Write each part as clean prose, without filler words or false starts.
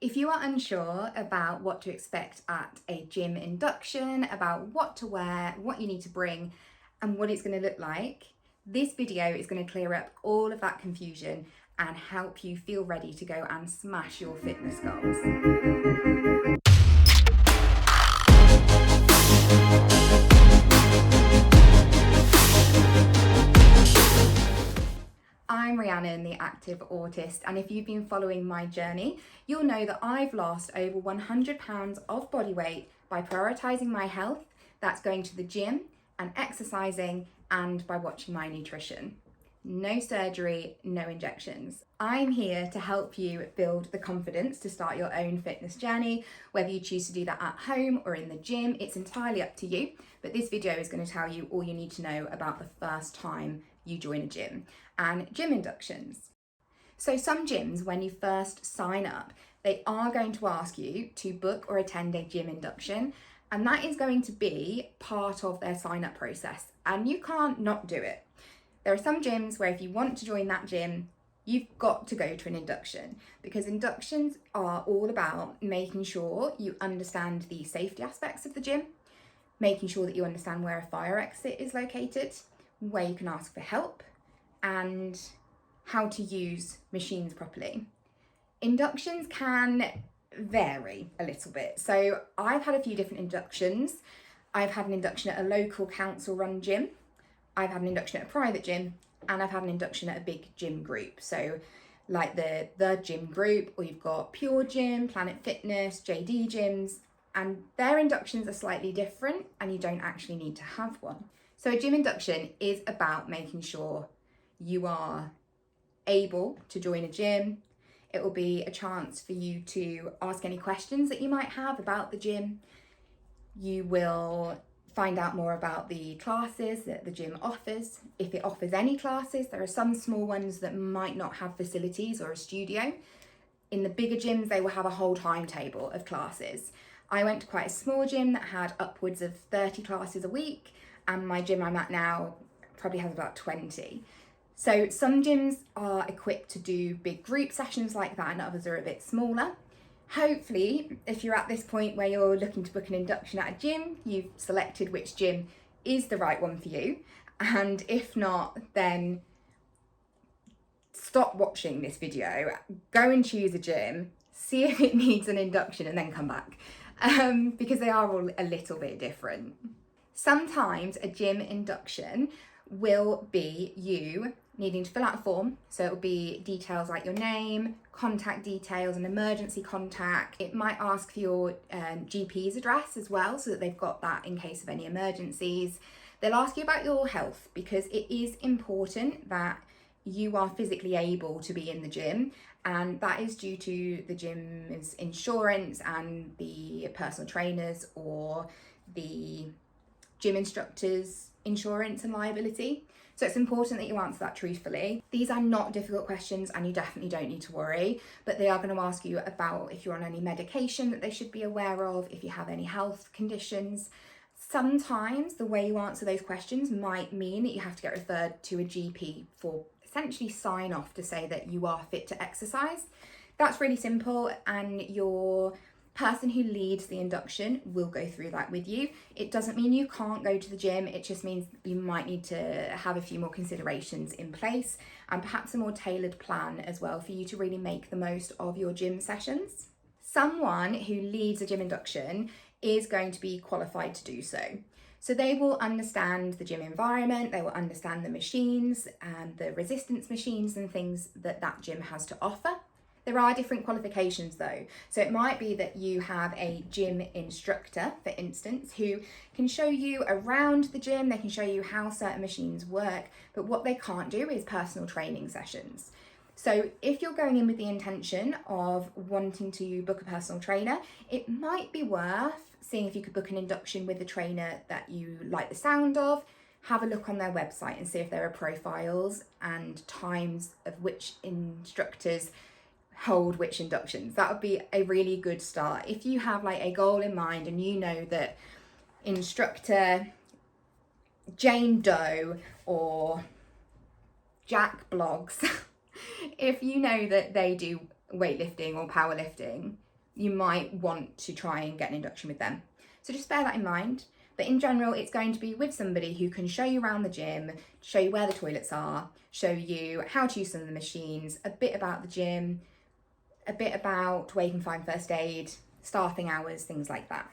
If you are unsure about what to expect at a gym induction, about what to wear, what you need to bring, and what it's going to look like, this video is going to clear up all of that confusion and help you feel ready to go and smash your fitness goals. I'm Rhiannon, the active autist, and if you've been following my journey, you'll know that I've lost over 100 pounds of body weight by prioritising my health. That's going to the gym and exercising, and by watching my nutrition. No surgery, no injections. I'm here to help you build the confidence to start your own fitness journey, whether you choose to do that at home or in the gym. It's entirely up to you, but this video is going to tell you all you need to know about the first time you join a gym and gym inductions. So some gyms, when you first sign up, they are going to ask you to book or attend a gym induction, and that is going to be part of their sign up process, and you can't not do it. There are some gyms where if you want to join that gym, you've got to go to an induction, because inductions are all about making sure you understand the safety aspects of the gym, making sure that you understand where a fire exit is located, where you can ask for help, and how to use machines properly. Inductions can vary a little bit. So I've had a few different inductions. I've had an induction at a local council run gym. I've had an induction at a private gym, and I've had an induction at a big gym group. So like the gym group, or you've got Pure Gym, Planet Fitness, JD gyms, and their inductions are slightly different, and you don't actually need to have one. So a gym induction is about making sure you are able to join a gym. It will be a chance for you to ask any questions that you might have about the gym. You will find out more about the classes that the gym offers. If it offers any classes, there are some small ones that might not have facilities or a studio. In the bigger gyms, they will have a whole timetable of classes. I went to quite a small gym that had upwards of 30 classes a week, and my gym I'm at now probably has about 20. So some gyms are equipped to do big group sessions like that, and others are a bit smaller. Hopefully, if you're at this point where you're looking to book an induction at a gym, you've selected which gym is the right one for you. And if not, then stop watching this video, go and choose a gym, see if it needs an induction, and then come back, because they are all a little bit different. Sometimes a gym induction will be you needing to fill out a form. So it will be details like your name, contact details, and emergency contact. It might ask for your GP's address as well, so that they've got that in case of any emergencies. They'll ask you about your health, because it is important that you are physically able to be in the gym, and that is due to the gym's insurance and the personal trainers or the gym instructors' insurance and liability. So it's important that you answer that truthfully. These are not difficult questions, and you definitely don't need to worry, but they are going to ask you about if you're on any medication that they should be aware of, if you have any health conditions. Sometimes the way you answer those questions might mean that you have to get referred to a GP for essentially sign off to say that you are fit to exercise. That's really simple, and your person who leads the induction will go through that with you. It doesn't mean you can't go to the gym, it just means you might need to have a few more considerations in place, and perhaps a more tailored plan as well for you to really make the most of your gym sessions. Someone who leads a gym induction is going to be qualified to do so. So they will understand the gym environment, they will understand the machines and the resistance machines and things that that gym has to offer. There are different qualifications though. So it might be that you have a gym instructor, for instance, who can show you around the gym, they can show you how certain machines work, but what they can't do is personal training sessions. So if you're going in with the intention of wanting to book a personal trainer, it might be worth seeing if you could book an induction with a trainer that you like the sound of. Have a look on their website and see if there are profiles and times of which instructors hold which inductions. That would be a really good start. If you have like a goal in mind and you know that instructor Jane Doe or Jack Blogs, if you know that they do weightlifting or powerlifting, you might want to try and get an induction with them. So just bear that in mind. But in general, it's going to be with somebody who can show you around the gym, show you where the toilets are, show you how to use some of the machines, a bit about the gym, a bit about where you can find first aid, staffing hours, things like that.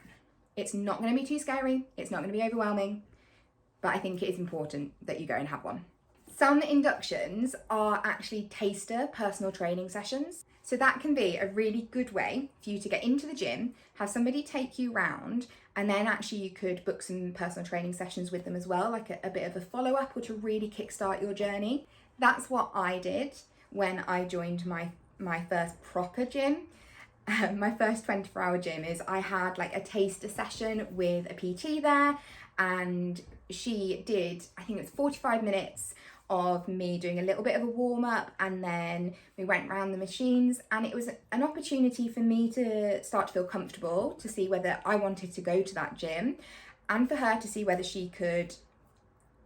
It's not going to be too scary, it's not going to be overwhelming, but I think it is important that you go and have one. Some inductions are actually taster personal training sessions. So that can be a really good way for you to get into the gym, have somebody take you round, and then actually you could book some personal training sessions with them as well, like a bit of a follow-up, or to really kickstart your journey. That's what I did when I joined my first proper gym. My first 24-hour gym is I had like a taster session with a PT there, and she did, I think it was 45 minutes of me doing a little bit of a warm up, and then we went around the machines, and it was an opportunity for me to start to feel comfortable, to see whether I wanted to go to that gym, and for her to see whether she could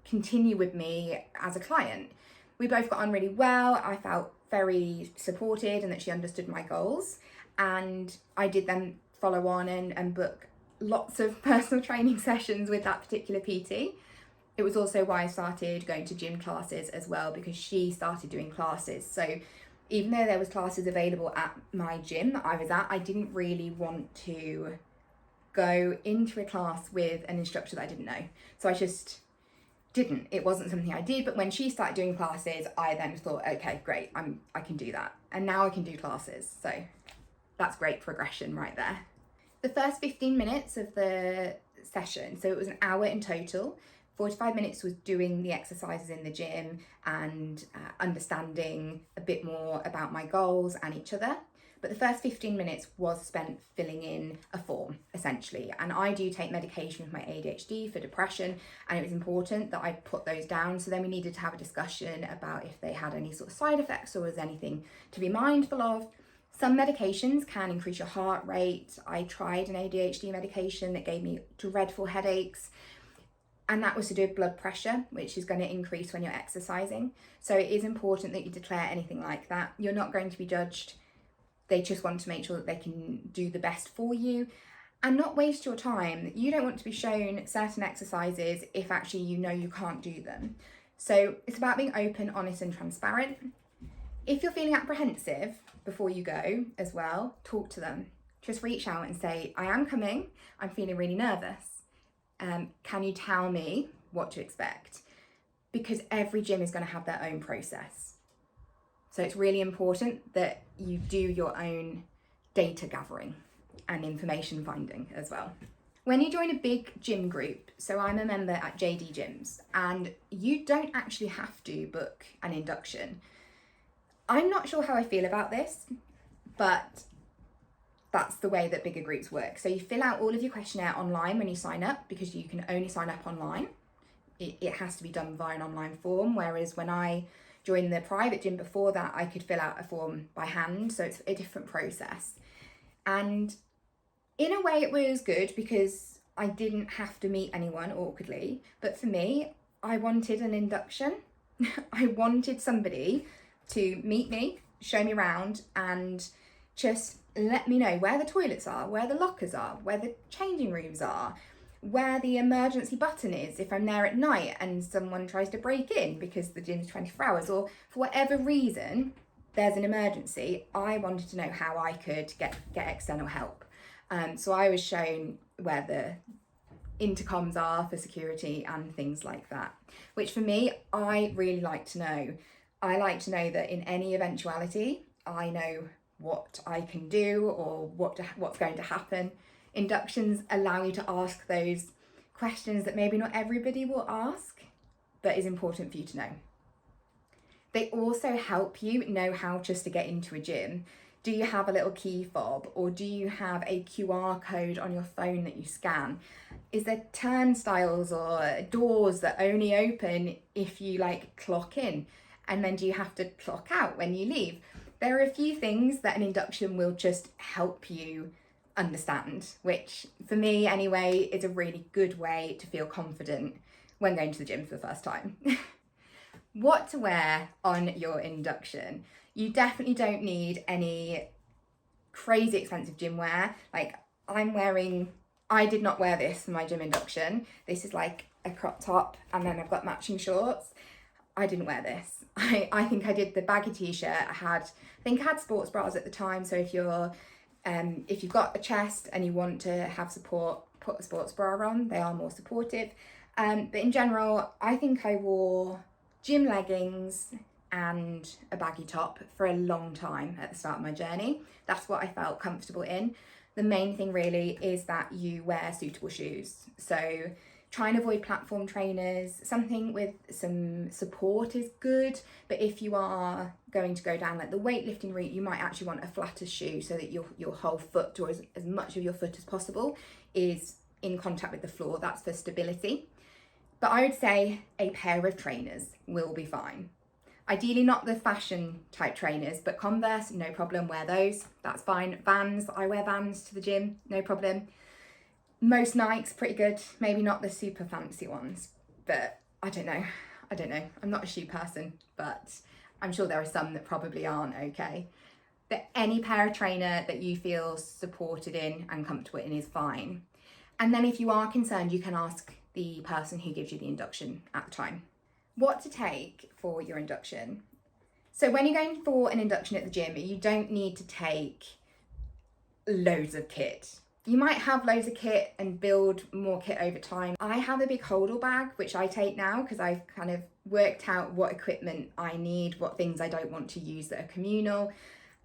continue with me as a client. We both got on really well. I felt very supported and that she understood my goals, and I did then follow on and book lots of personal training sessions with that particular PT. It was also why I started going to gym classes as well, because she started doing classes. So even though there was classes available at my gym that I was at, I didn't really want to go into a class with an instructor that I didn't know. So I just didn't. It wasn't something I did. But when she started doing classes, I then thought, okay, great, I can do that. And now I can do classes. So that's great progression right there. The first 15 minutes of the session, so it was an hour in total, 45 minutes was doing the exercises in the gym and understanding a bit more about my goals and each other. But the first 15 minutes was spent filling in a form, essentially. And I do take medication with my ADHD for depression, and it was important that I put those down. So then we needed to have a discussion about if they had any sort of side effects or was anything to be mindful of. Some medications can increase your heart rate. I tried an ADHD medication that gave me dreadful headaches, and that was to do with blood pressure, which is going to increase when you're exercising. So it is important that you declare anything like that. You're not going to be judged. They just want to make sure that they can do the best for you and not waste your time. You don't want to be shown certain exercises if actually you know you can't do them. So it's about being open, honest and transparent. If you're feeling apprehensive before you go as well, talk to them. Just reach out and say, I am coming, I'm feeling really nervous. Can you tell me what to expect? Because every gym is going to have their own process. So it's really important that you do your own data gathering and information finding as well. When you join a big gym group, so I'm a member at JD Gyms, and you don't actually have to book an induction. I'm not sure how I feel about this, but that's the way that bigger groups work. So you fill out all of your questionnaire online when you sign up, because you can only sign up online. It has to be done via an online form, whereas when I joined the private gym before that, I could fill out a form by hand, so it's a different process. And in a way it was good because I didn't have to meet anyone awkwardly, but for me, I wanted an induction. I wanted somebody to meet me, show me around, and just let me know where the toilets are, where the lockers are, where the changing rooms are, where the emergency button is if I'm there at night and someone tries to break in because the gym's 24 hours, or for whatever reason there's an emergency. I wanted to know how I could get external help. So I was shown where the intercoms are for security and things like that, which for me, I really like to know. I like to know that in any eventuality, I know what I can do or what's going to happen. Inductions allow you to ask those questions that maybe not everybody will ask, but is important for you to know. They also help you know how just to get into a gym. Do you have a little key fob, or do you have a QR code on your phone that you scan? Is there turnstiles or doors that only open if you clock in? And then do you have to clock out when you leave? There are a few things that an induction will just help you understand, which for me anyway is a really good way to feel confident when going to the gym for the first time. What to wear on your induction. You definitely don't need any crazy expensive gym wear. Like I did not wear this for my gym induction. This is like a crop top and then I've got matching shorts. I didn't wear this. I think I did the baggy t-shirt. I think I had sports bras at the time. So if you've got a chest and you want to have support, put a sports bra on. They are more supportive. But in general, I think I wore gym leggings and a baggy top for a long time at the start of my journey. That's what I felt comfortable in. The main thing really is that you wear suitable shoes. So try and avoid platform trainers. Something with some support is good, but if you are going to go down like the weightlifting route, you might actually want a flatter shoe so that your whole foot, or as much of your foot as possible, is in contact with the floor. That's for stability. But I would say a pair of trainers will be fine. Ideally not the fashion type trainers, but Converse, no problem, wear those, that's fine. Vans, I wear Vans to the gym, no problem. Most Nikes, pretty good, maybe not the super fancy ones, but I don't know. I'm not a shoe person, but I'm sure there are some that probably aren't okay. But any pair of trainer that you feel supported in and comfortable in is fine. And then if you are concerned, you can ask the person who gives you the induction at the time. What to take for your induction. So when you're going for an induction at the gym, you don't need to take loads of kit. You might have loads of kit and build more kit over time. I have a big holdall bag, which I take now because I've kind of worked out what equipment I need, what things I don't want to use that are communal.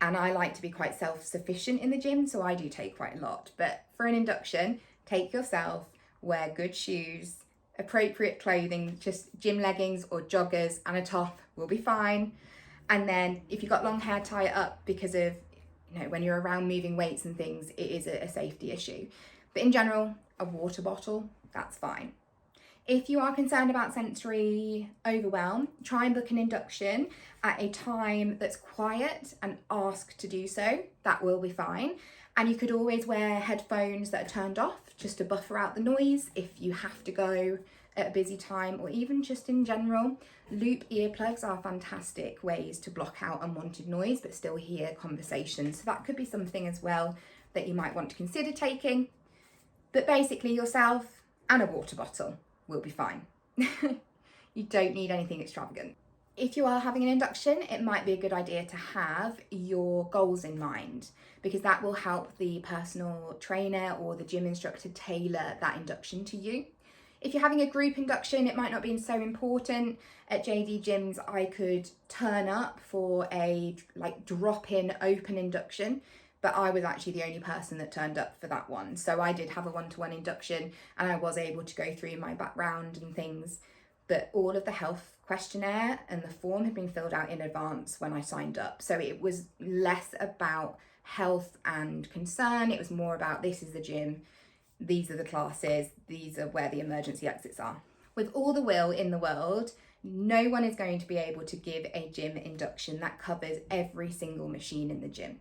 And I like to be quite self-sufficient in the gym, so I do take quite a lot. But for an induction, take yourself, wear good shoes, appropriate clothing, just gym leggings or joggers and a top will be fine. And then if you've got long hair, tie it up, because of, when you're around moving weights and things, it is a safety issue. But in general, a water bottle, that's fine. If you are concerned about sensory overwhelm, try and book an induction at a time that's quiet and ask to do so. That will be fine. And you could always wear headphones that are turned off just to buffer out the noise if you have to go at a busy time, or even just in general. Loop earplugs are fantastic ways to block out unwanted noise but still hear conversations. So that could be something as well that you might want to consider taking. But basically yourself and a water bottle will be fine. You don't need anything extravagant. If you are having an induction, it might be a good idea to have your goals in mind, because that will help the personal trainer or the gym instructor tailor that induction to you. If you're having a group induction, it might not be so important. At JD gyms, I could turn up for a drop-in open induction, but I was actually the only person that turned up for that one. So I did have a one-to-one induction and I was able to go through my background and things, but all of the health questionnaire and the form had been filled out in advance when I signed up. So it was less about health and concern. It was more about, this is the gym, these are the classes, these are where the emergency exits are. With all the will in the world, no one is going to be able to give a gym induction that covers every single machine in the gym,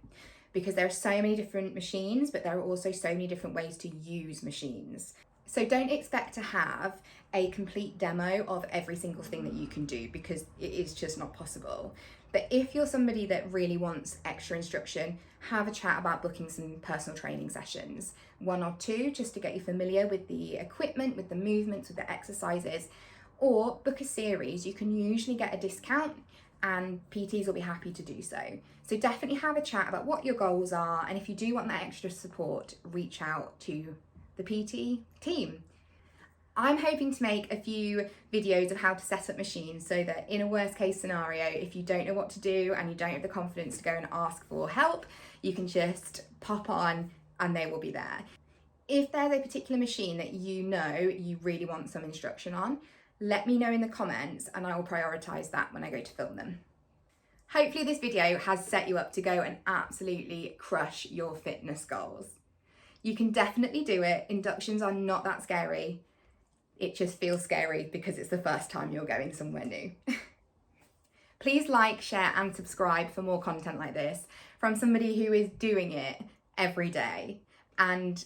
because there are so many different machines, but there are also so many different ways to use machines. So don't expect to have a complete demo of every single thing that you can do, because it is just not possible. But if you're somebody that really wants extra instruction, have a chat about booking some personal training sessions, 1 or 2, just to get you familiar with the equipment, with the movements, with the exercises, or book a series. You can usually get a discount and PTs will be happy to do so. So definitely have a chat about what your goals are, and if you do want that extra support, reach out to the PT team. I'm hoping to make a few videos of how to set up machines, so that in a worst case scenario, if you don't know what to do and you don't have the confidence to go and ask for help, you can just pop on and they will be there. If there's a particular machine that you really want some instruction on, let me know in the comments and I will prioritise that when I go to film them. Hopefully this video has set you up to go and absolutely crush your fitness goals. You can definitely do it. Inductions are not that scary. It just feels scary because it's the first time you're going somewhere new. Please like, share and subscribe for more content like this from somebody who is doing it every day, and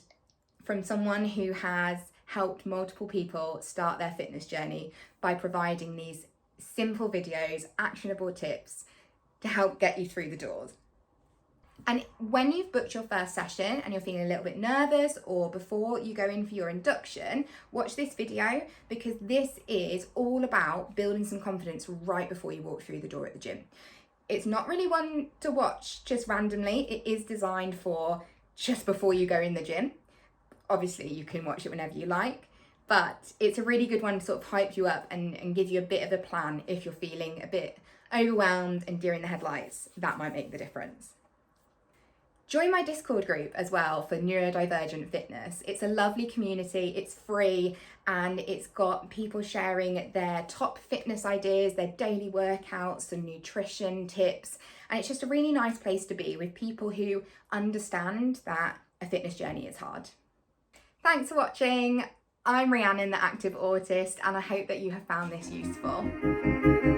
from someone who has helped multiple people start their fitness journey by providing these simple videos, actionable tips to help get you through the doors. And when you've booked your first session and you're feeling a little bit nervous, or before you go in for your induction, watch this video, because this is all about building some confidence right before you walk through the door at the gym. It's not really one to watch just randomly. It is designed for just before you go in the gym. Obviously, you can watch it whenever you like, but it's a really good one to sort of hype you up and give you a bit of a plan if you're feeling a bit overwhelmed and deer in the headlights. That might make the difference. Join my Discord group as well for neurodivergent fitness. It's a lovely community, it's free, and it's got people sharing their top fitness ideas, their daily workouts, some nutrition tips, and it's just a really nice place to be with people who understand that a fitness journey is hard. Thanks for watching. I'm Rhiannon, the Active Autist, and I hope that you have found this useful.